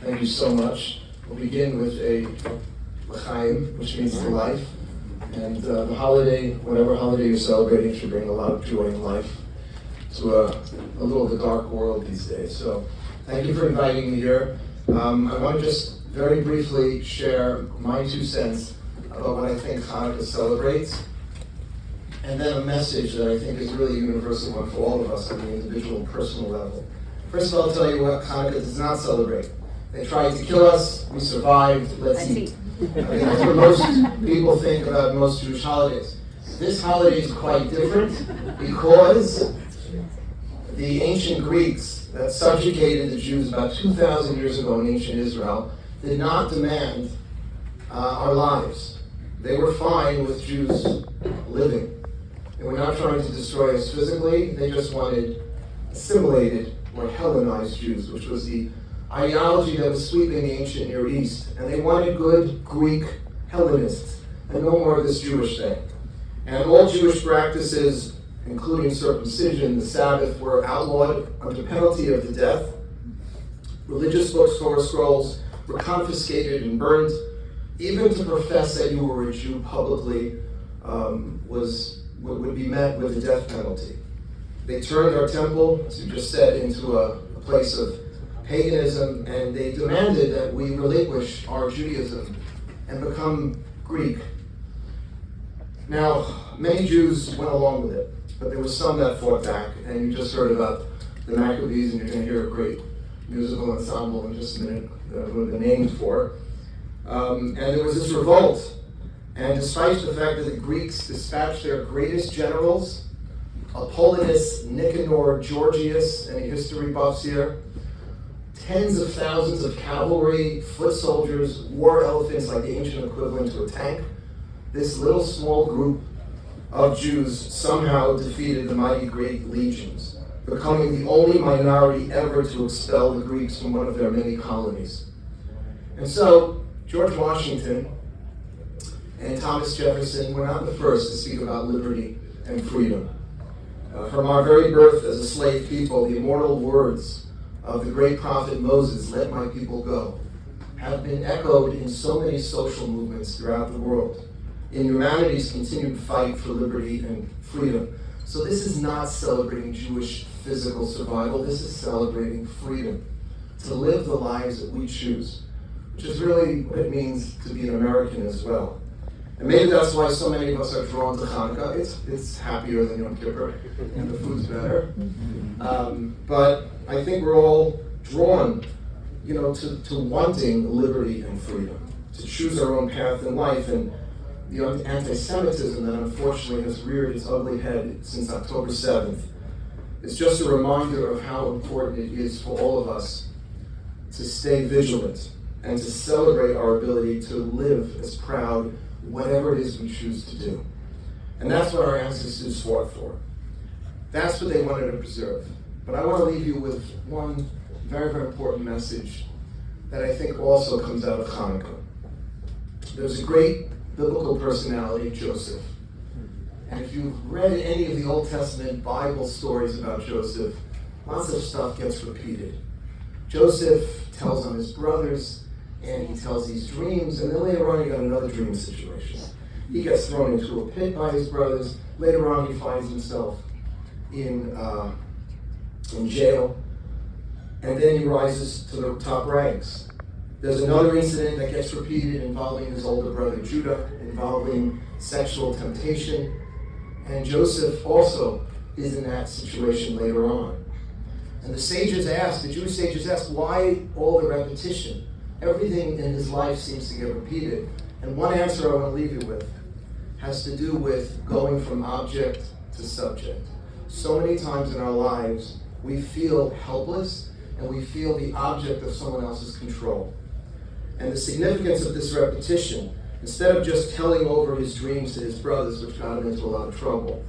Thank you so much. We'll begin with a l'chaim, which means to life. And the holiday, whatever holiday you're celebrating, should bring a lot of joy in life to a little of the dark world these days. So thank you for inviting me here. I want to just very briefly share my 2 cents about what I think Chanukah celebrates, and then a message that I think is really a universal one for all of us on the individual and personal level. First of all, I'll tell you what Chanukah does not celebrate. They tried to kill us, we survived, let's eat. I think that's what most people think about most Jewish holidays. This holiday is quite different because the ancient Greeks that subjugated the Jews about 2,000 years ago in ancient Israel did not demand our lives. They were fine with Jews living. They were not trying to destroy us physically, they just wanted assimilated or Hellenized Jews, which was the ideology that was sweeping the ancient Near East. And they wanted good Greek Hellenists and no more of this Jewish thing. And all Jewish practices, including circumcision, the Sabbath, were outlawed under penalty of the death. Religious books, Torah scrolls, were confiscated and burned. Even to profess that you were a Jew publicly would be met with the death penalty. They turned our temple, as you just said, into a place of paganism, and they demanded that we relinquish our Judaism and become Greek. Now, many Jews went along with it, but there were some that fought back, and you just heard about the Maccabees, and you're going to hear a great musical ensemble in just a minute with the names for. And there was this revolt, and despite the fact that the Greeks dispatched their greatest generals, Apollonius, Nicanor, Georgius, any history buffs here, tens of thousands of cavalry, foot soldiers, war elephants like the ancient equivalent to a tank, this little small group of Jews somehow defeated the mighty Greek legions, becoming the only minority ever to expel the Greeks from one of their many colonies. And so, George Washington and Thomas Jefferson were not the first to speak about liberty and freedom. From our very birth as a slave people, the immortal words of the great prophet Moses, "Let my people go," have been echoed in so many social movements throughout the world, in humanity's continued fight for liberty and freedom. So this is not celebrating Jewish physical survival, this is celebrating freedom, to live the lives that we choose, which is really what it means to be an American as well. And maybe that's why so many of us are drawn to Chanukah. It's happier than Yom Kippur, and the food's better. But I think we're all drawn, to wanting liberty and freedom, to choose our own path in life. And the anti-Semitism that unfortunately has reared its ugly head since October 7th is just a reminder of how important it is for all of us to stay vigilant and to celebrate our ability to live as proud whatever it is we choose to do. And that's what our ancestors fought for. That's what they wanted to preserve. But I want to leave you with one very, very important message that I think also comes out of Chanukah. There's a great biblical personality, Joseph. And if you've read any of the Old Testament Bible stories about Joseph, lots of stuff gets repeated. Joseph tells on his brothers, and he tells these dreams, and then later on he got another dream situation. He gets thrown into a pit by his brothers. Later on he finds himself in jail, and then he rises to the top ranks. There's another incident that gets repeated involving his older brother Judah, involving sexual temptation, and Joseph also is in that situation later on. And the Jewish sages ask, why all the repetition? Everything in his life seems to get repeated. And one answer I want to leave you with has to do with going from object to subject. So many times in our lives, we feel helpless and we feel the object of someone else's control. And the significance of this repetition, instead of just telling over his dreams to his brothers, which got him into a lot of trouble,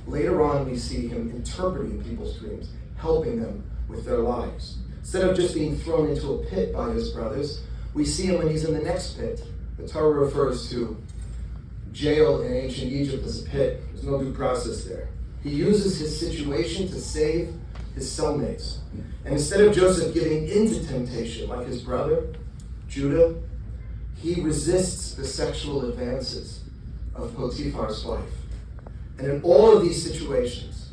later on we see him interpreting people's dreams, helping them with their lives. Instead of just being thrown into a pit by his brothers, we see him when he's in the next pit. The Torah refers to jail in ancient Egypt as a pit. There's no due process there. He uses his situation to save his cellmates. And instead of Joseph giving into temptation like his brother, Judah, he resists the sexual advances of Potiphar's wife. And in all of these situations,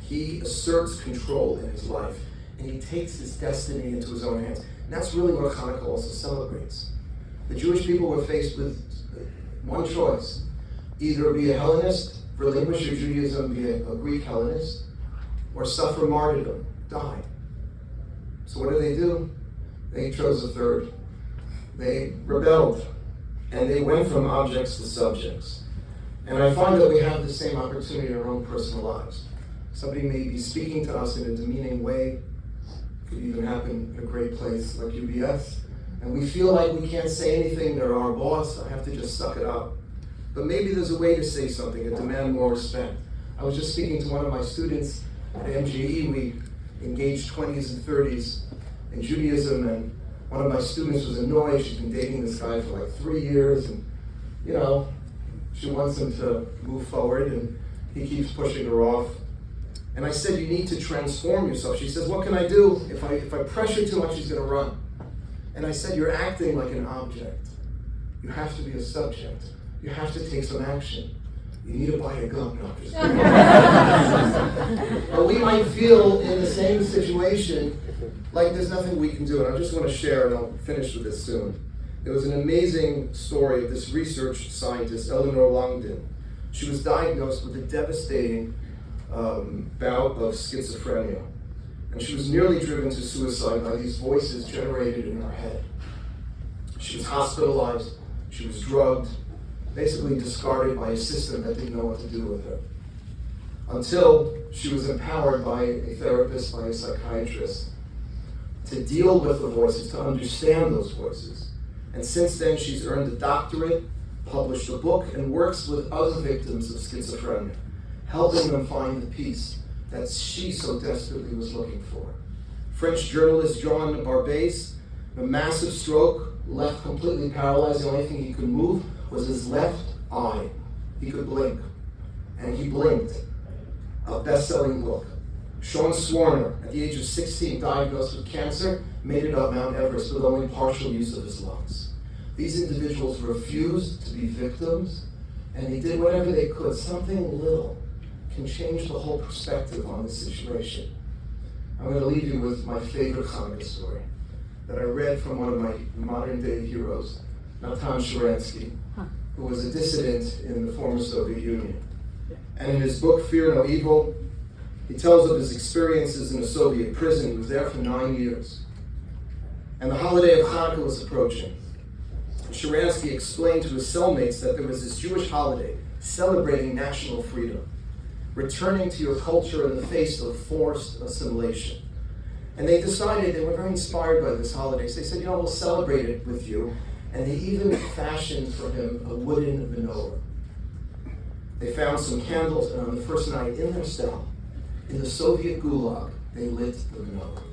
he asserts control in his life, and he takes his destiny into his own hands. And that's really what Chanukah also celebrates. The Jewish people were faced with one choice: either be a Hellenist, relinquish your Judaism, be a Greek Hellenist, or suffer martyrdom, die. So what do? They chose a third. They rebelled, and they went from objects to subjects. And I find that we have the same opportunity in our own personal lives. Somebody may be speaking to us in a demeaning way. It could even happen in a great place like UBS. And we feel like we can't say anything, they're our boss, I have to just suck it up. But maybe there's a way to say something and demand more respect. I was just speaking to one of my students at MGE. We engaged 20s and 30s in Judaism, and one of my students was annoyed. She's been dating this guy for like 3 years, and she wants him to move forward, and he keeps pushing her off. And I said, you need to transform yourself. She says, what can I do? If I pressure too much, he's going to run. And I said, you're acting like an object. You have to be a subject. You have to take some action. You need to buy a gun. No, just kidding. But we might feel in the same situation like there's nothing we can do. And I just want to share, and I'll finish with this soon. There was an amazing story of this research scientist, Eleanor Longden. She was diagnosed with a devastating bout of schizophrenia. And she was nearly driven to suicide by these voices generated in her head. She was hospitalized, she was drugged, basically discarded by a system that didn't know what to do with her. Until she was empowered by a therapist, by a psychiatrist, to deal with the voices, to understand those voices. And since then, she's earned a doctorate, published a book, and works with other victims of schizophrenia, helping them find the peace that she so desperately was looking for. French journalist Jean Barbès, a massive stroke, left completely paralyzed. The only thing he could move was his left eye. He could blink. And he blinked. A best-selling book. Sean Swarner, at the age of 16, diagnosed with cancer, made it up Mount Everest with only partial use of his lungs. These individuals refused to be victims, and they did whatever they could. Something little can change the whole perspective on the situation. I'm going to leave you with my favorite Chanukah story that I read from one of my modern-day heroes, Natan Sharansky, who was a dissident in the former Soviet Union. And in his book, Fear No Evil, he tells of his experiences in a Soviet prison. He was there for 9 years. And the holiday of Chanukah was approaching. Sharansky explained to his cellmates that there was this Jewish holiday celebrating national freedom, returning to your culture in the face of forced assimilation. And they decided, they were very inspired by this holiday, so they said, we'll celebrate it with you. And they even fashioned for him a wooden menorah. They found some candles, and on the first night in their cell, in the Soviet gulag, they lit the menorah.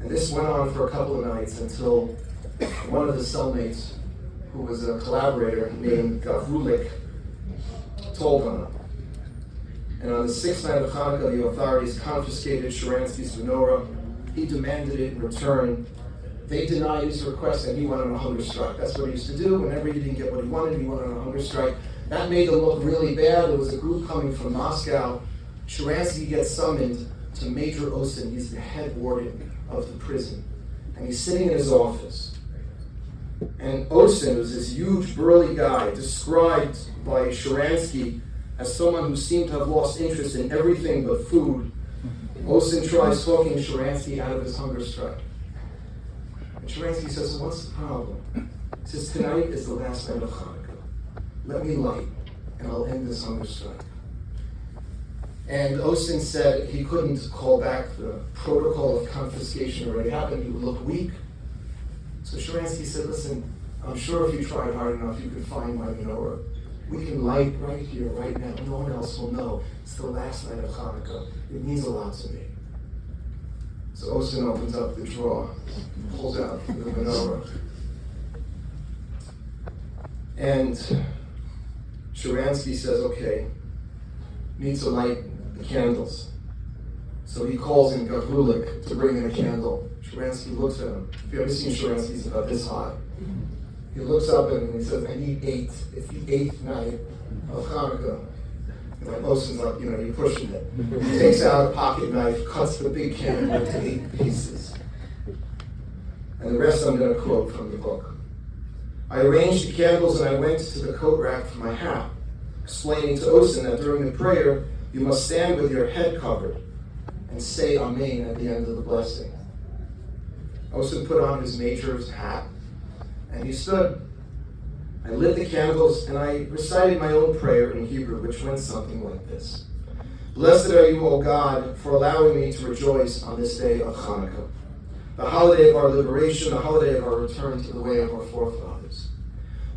And this went on for a couple of nights until one of the cellmates, who was a collaborator named Gavrulik, told on him. And on the sixth night of Chanukah, the authorities confiscated Sharansky's menorah. He demanded it in return. They denied his request, and he went on a hunger strike. That's what he used to do. Whenever he didn't get what he wanted, he went on a hunger strike. That made them look really bad. There was a group coming from Moscow. Sharansky gets summoned to Major Osin. He's the head warden of the prison. And he's sitting in his office. And Osin was this huge, burly guy, described by Sharansky as someone who seemed to have lost interest in everything but food. Osin tries talking Sharansky out of his hunger strike. And Sharansky says, what's the problem? He says, tonight is the last night of Chanukah. Let me light, and I'll end this hunger strike. And Osin said he couldn't call back the protocol of confiscation already happened. He would look weak. So Sharansky said, listen, I'm sure if you tried hard enough, you could find my menorah. We can light right here, right now. No one else will know. It's the last night of Chanukah. It means a lot to me. So Osin opens up the drawer, pulls out the menorah. And Sharansky says, okay, need to light the candles. So he calls in Gavrulik to bring in a candle. Sharansky looks at him. If you've ever seen Sharansky, he's about this high. He looks up at him and he says, I need 8. It's the 8th night of Chanukah. And my Bosun's like, you're pushing it. He takes out a pocket knife, cuts the big candle into 8 pieces. And the rest I'm going to quote from the book. I arranged the candles and I went to the coat rack for my hat, explaining to Osin that during the prayer, you must stand with your head covered and say Amen at the end of the blessing. Osin put on his major's hat and he stood. I lit the candles and I recited my own prayer in Hebrew, which went something like this. Blessed are you, O God, for allowing me to rejoice on this day of Chanukah, the holiday of our liberation, the holiday of our return to the way of our forefathers.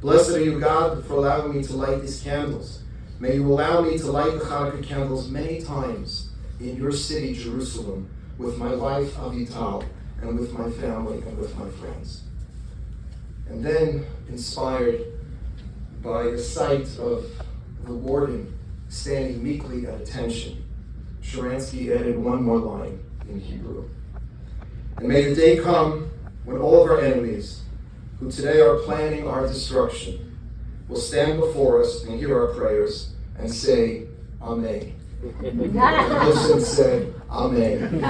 Blessed are you, God, for allowing me to light these candles. May you allow me to light the Chanukah candles many times in your city, Jerusalem, with my wife, Avital, and with my family and with my friends. And then, inspired by the sight of the warden standing meekly at attention, Sharansky added one more line in Hebrew. And may the day come when all of our enemies, who today are planning our destruction, will stand before us and hear our prayers and say, Amen. And Wilson said, Amen.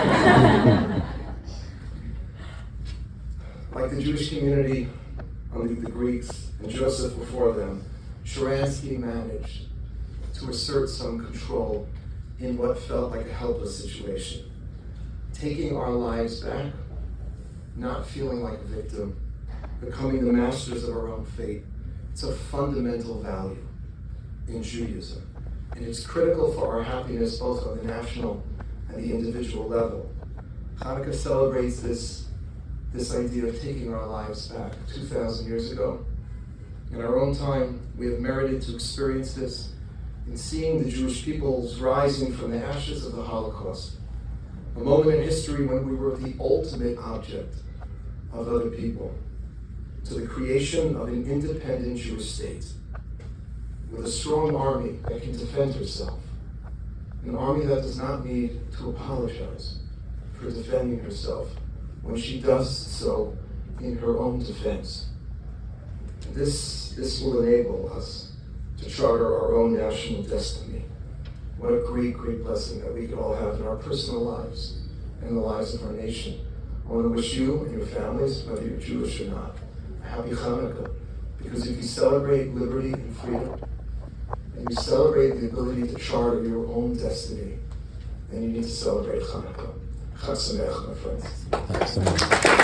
Like the Jewish community under the Greeks and Joseph before them, Sharansky managed to assert some control in what felt like a helpless situation. Taking our lives back, not feeling like a victim, becoming the masters of our own fate. It's a fundamental value in Judaism. And it's critical for our happiness both on the national and the individual level. Hanukkah celebrates this idea of taking our lives back 2,000 years ago. In our own time, we have merited to experience this in seeing the Jewish peoples rising from the ashes of the Holocaust, a moment in history when we were the ultimate object of other people, to the creation of an independent Jewish state with a strong army that can defend herself, an army that does not need to apologize for defending herself when she does so in her own defense. This will enable us to charter our own national destiny. What a great, great blessing that we could all have in our personal lives and the lives of our nation. I want to wish you and your families, whether you're Jewish or not, a happy Hanukkah. Because if you celebrate liberty and freedom, and you celebrate the ability to charter your own destiny, then you need to celebrate Hanukkah. Chag Sameach, my friends.